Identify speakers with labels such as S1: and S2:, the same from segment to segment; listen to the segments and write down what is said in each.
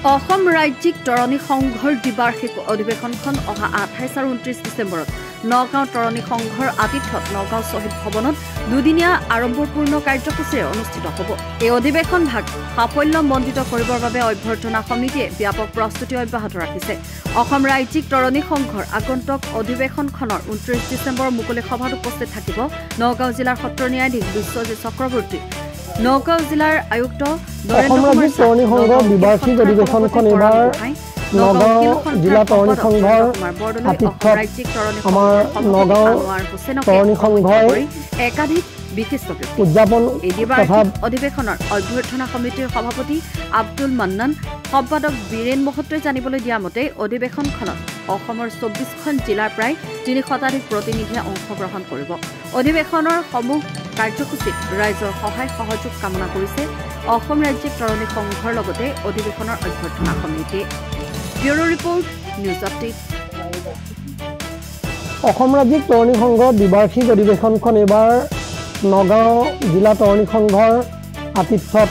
S1: অসম ৰাজ্যিক তৰণী সংঘৰ দ্বিবাৰ্ষিক অধিৱেশনখন অহা 28 আৰু 29 ডিচেম্বৰত নগাঁও তৰণী সংঘৰ আতিথ্যত নগাঁও শ্বহীদ ভৱনত দুদিনীয়া আড়ম্বৰপূৰ্ণ কাৰ্যসূচীৰে অনুষ্ঠিত হ'ব। এই অধিৱেশন ভাগ সাফল্যমণ্ডিত কৰিবৰ বাবে অভ্যৰ্থনা সমিতিয়ে ব্যাপক প্ৰস্তুতি অব্যাহত ৰাখিছে। অসম ৰাজ্যিক তৰণী সংঘৰ আগন্তুক অধিৱেশনখনৰ 29 ডিচেম্বৰৰ মুকলি সভাত উপস্থিত থাকিব নগাঁও জিলাৰ সত্ৰ ন্যায়াধীশ বিশ্বজিৎ চক্ৰৱৰ্তী, নগাঁও জিলাৰ আয়ুক্ত
S2: অসম ৰাজ্যিক তৰণী সংঘৰ দ্বিবাৰ্ষিক অধিৱেশনখন এইবাৰ নগাঁও জিলা তৰণী সংঘৰ আতিথ্যত আমাৰ নগাঁও তৰণী সংঘই
S1: একাধিক বিশিষ্ট
S2: উদযাপন
S1: এই দ্বিবাৰ্ষিক অধিৱেশনৰ অভ্যৰ্থনা সমিতিৰ সভাপতি আব্দুল মান্নান সম্পাদক বীৰেন মহত্তই জানিবলৈ দিয়া মতে অধিৱেশনখনত অসমৰ 24খন জিলাৰ প্ৰায় 300 শতাধিক প্ৰতিনিধিয়ে অংশগ্ৰহণ কৰিব। অধিৱেশনৰ সমূহ কাৰ্যসূচীত ৰাইজৰ সহায় সহযোগ কামনা কৰিছে অসম ৰাজ্যিক তৰণী সংঘৰ লগতে অধিৱেশনৰ অভ্যৰ্থনা সমিতিয়ে। Bureau report, news update.
S2: Assam ৰাজ্যিক তৰণী সংঘৰ দ্বিবাৰ্ষিক অধিৱেশনখন এইবাৰ নগাঁও জিলা তৰণী সংঘৰ আতিথ্যত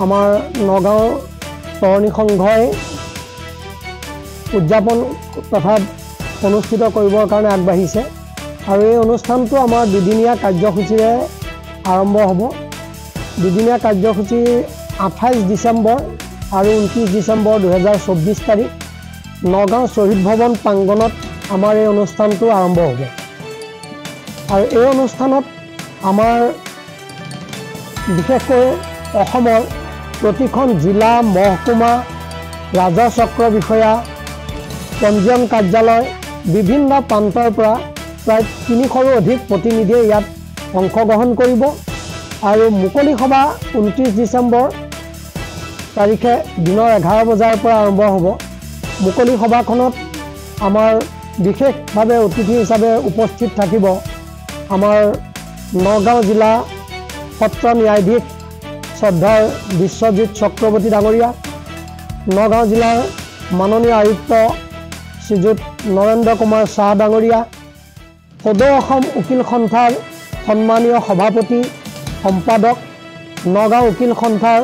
S2: আমাৰ নগাঁও তৰণী সংঘই উদযাপন তথা অনুষ্ঠিত কৰিবৰ কাৰণে আগবাঢ়িছে আৰু এই অনুষ্ঠানটো আমাৰ দুদিনীয়া কাৰ্যসূচীৰে আৰম্ভ হ'ব। দুদিনীয়া কাৰ্যসূচী 28 ডিচেম্বৰ আৰু 29 ডিচেম্বৰ 2024 তাৰিখ নগাঁও শ্বহীদ ভৱন প্ৰাংগণত আমাৰ এই অনুষ্ঠানটো আৰম্ভ হ'ব আৰু এই অনুষ্ঠানত আমাৰ বিশেষকৈ অসমৰ প্ৰতিখন জিলা মহকুমা ৰাজহ চক্ৰ বিষয়া পঞ্জীয়ন কাৰ্যালয় বিভিন্ন প্ৰান্তৰ পৰা প্ৰায় 300ৰো অধিক প্ৰতিনিধিয়ে ইয়াত অংশগ্ৰহণ কৰিব আৰু মুকলি সভা 29 ডিচেম্বৰ তাৰিখে দিনৰ 11 বজাৰ পৰা আৰম্ভ হ'ব। মুকলি সভাখনত আমাৰ বিশেষভাৱে অতিথি হিচাপে উপস্থিত থাকিব আমাৰ নগাঁও জিলা সত্ৰ ন্যায়াধীশ শ্ৰদ্ধাৰ বিশ্বজিৎ চক্ৰৱৰ্তী ডাঙৰীয়া, নগাঁও জিলাৰ মাননীয় আয়ুক্ত শ্ৰীযুত নৰেন্দ্ৰ কুমাৰ চাহ ডাঙৰীয়া, সদৌ অসম উকিল সন্থাৰ সন্মানীয় সভাপতি সম্পাদক, নগাঁও উকিল সন্থাৰ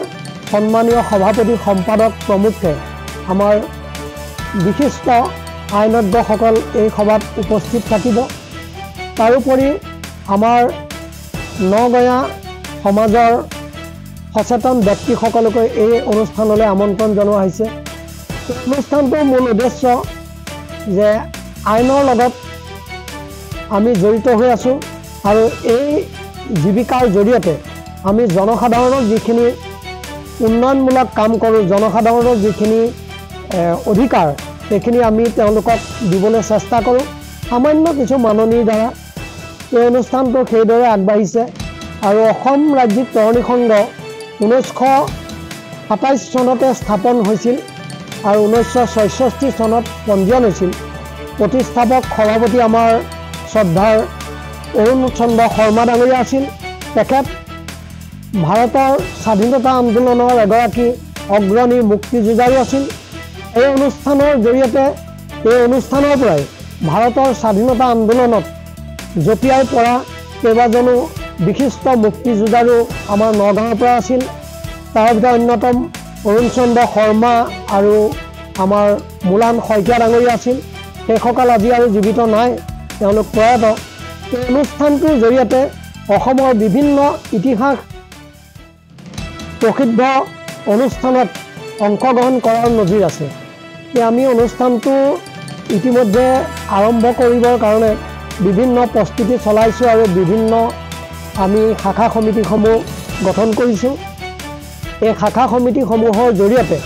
S2: সন্মানীয় সভাপতি সম্পাদক প্ৰমুখ্যে আমাৰ বিশিষ্ট আইনজ্ঞসকল এই সভাত উপস্থিত থাকিব। তাৰোপৰি আমাৰ নগঞা সমাজৰ সচেতন ব্যক্তিসকলকৈ এই অনুষ্ঠানলৈ আমন্ত্ৰণ জনোৱা হৈছে। অনুষ্ঠানটোৰ মূল উদ্দেশ্য যে আইনৰ লগত আমি জড়িত হৈ আছোঁ আৰু এই জীৱিকাৰ জৰিয়তে আমি জনসাধাৰণৰ যিখিনি উন্নয়নমূলক কাম কৰোঁ, জনসাধাৰণৰ যিখিনি অধিকাৰ সেইখিনি আমি তেওঁলোকক দিবলৈ চেষ্টা কৰোঁ। সামান্য কিছু মাননীৰ দ্বাৰা এই অনুষ্ঠানটো সেইদৰে আগবাঢ়িছে আৰু অসম ৰাজ্যিক তৰণী সংঘ 1927 চনতে স্থাপন হৈছিল আৰু 1966 চনত পঞ্জীয়ন হৈছিল। প্ৰতিষ্ঠাপক সভাপতি আমাৰ শ্ৰদ্ধাৰ অৰুণ চন্দ্ৰ শৰ্মা ডাঙৰীয়া আছিল। তেখেত ভাৰতৰ স্বাধীনতা আন্দোলনৰ এগৰাকী অগ্ৰণী মুক্তিযুঁজাৰু আছিল। এই অনুষ্ঠানৰ জৰিয়তে এই অনুষ্ঠানৰ পৰাই ভাৰতৰ স্বাধীনতা আন্দোলনত জঁপিয়াই পৰা কেইবাজনো বিশিষ্ট মুক্তিযুঁজাৰু আমাৰ নগাঁৱৰ পৰা আছিল। তাৰ ভিতৰত অন্যতম অৰুণ চন্দ্ৰ শৰ্মা আৰু আমাৰ মোলান শইকীয়া ডাঙৰীয়া আছিল। সেইসকল আজি আৰু জীৱিত নাই, তেওঁলোক প্ৰয়াত। এই অনুষ্ঠানটোৰ জৰিয়তে অসমৰ বিভিন্ন ইতিহাস প্ৰসিদ্ধ অনুষ্ঠানত অংশগ্ৰহণ কৰাৰ নজিৰ আছে। আমি অনুষ্ঠানটো ইতিমধ্যে আৰম্ভ কৰিবৰ কাৰণে বিভিন্ন প্ৰস্তুতি চলাইছোঁ আৰু বিভিন্ন আমি শাখা সমিতিসমূহ গঠন কৰিছোঁ। এই শাখা সমিতিসমূহৰ জৰিয়তে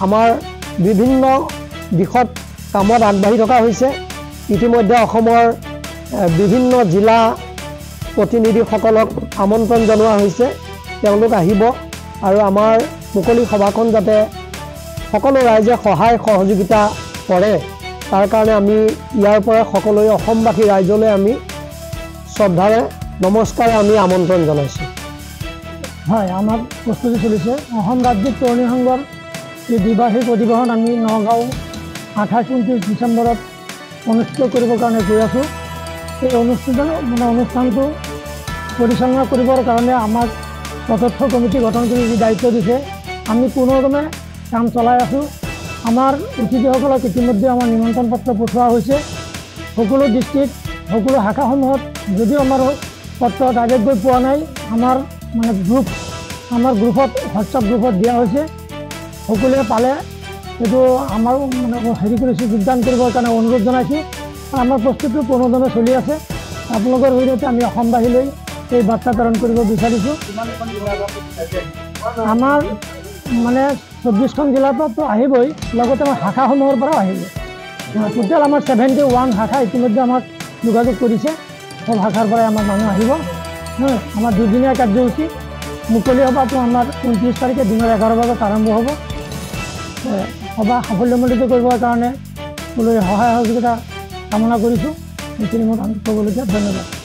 S2: আমাৰ বিভিন্ন দিশত কামত আগবাঢ়ি থকা হৈছে। ইতিমধ্যে অসমৰ বিভিন্ন জিলা প্ৰতিনিধিসকলক আমন্ত্ৰণ জনোৱা হৈছে, তেওঁলোক আহিব আৰু আমাৰ মুকলি সভাখন যাতে সকলো ৰাইজে সহায় সহযোগিতা কৰে তাৰ কাৰণে আমি ইয়াৰ পৰা সকলোৱে অসমবাসী ৰাইজলৈ আমি শ্ৰদ্ধাৰে নমস্কাৰে আমি আমন্ত্ৰণ জনাইছোঁ।
S3: হয়, আমাৰ প্ৰস্তুতি চলিছে। অসম ৰাজ্যিক তৰণী সংঘৰ এই দ্বিবাৰ্ষিক অধিৱেশন আমি নগাঁও 28-29 ডিচেম্বৰত অনুষ্ঠিত কৰিবৰ কাৰণে গৈ আছোঁ। এই অনুষ্ঠানটো পৰিচালনা কৰিবৰ কাৰণে আমাক তথ্য কমিটি গঠন কৰি যি দায়িত্ব দিছে আমি পুনৰক্ৰমে কাম চলাই আছোঁ। আমাৰ অতিথিসকলক ইতিমধ্যে আমাৰ নিমন্ত্ৰণ পত্ৰ পঠোৱা হৈছে। সকলো ডিষ্ট্ৰিক্ট সকলো শাখাসমূহত যদিও আমাৰ পত্ৰ ডাইৰেক্ট গৈ পোৱা নাই, আমাৰ মানে গ্ৰুপত হোৱাটছআপ গ্ৰুপত দিয়া হৈছে। সকলোৱে পালে এইটো আমাৰো মানে হেৰি কৰিছোঁ, যোগদান কৰিবৰ কাৰণে অনুৰোধ জনাইছোঁ। আমাৰ প্ৰস্তুতিটো প্ৰণোদনে চলি আছে। আপোনালোকৰ জৰিয়তে আমি অসমবাসীলৈ এই বাৰ্তা প্ৰেৰণ কৰিব বিচাৰিছোঁ। আমাৰ মানে 24খন জিলাতো আহিবই, লগতে আমাৰ শাখাসমূহৰ পৰাও আহিব। টোটেল আমাৰ 71 শাখা ইতিমধ্যে আমাক যোগাযোগ কৰিছে। সব শাখাৰ পৰাই আমাৰ মানুহ আহিব। আমাৰ দুদিনীয়া কাৰ্যসূচী মুকলি সভাটো আমাৰ 29 তাৰিখে দিনৰ 11 বজাত আৰম্ভ হ'ব। সভা সাফল্যমণ্ডিত কৰিবৰ কাৰণে সকলোৰে সহায় সহযোগিতা কামনা কৰিছোঁ। এইখিনি মোৰ ক'বলগীয়া। ধন্যবাদ।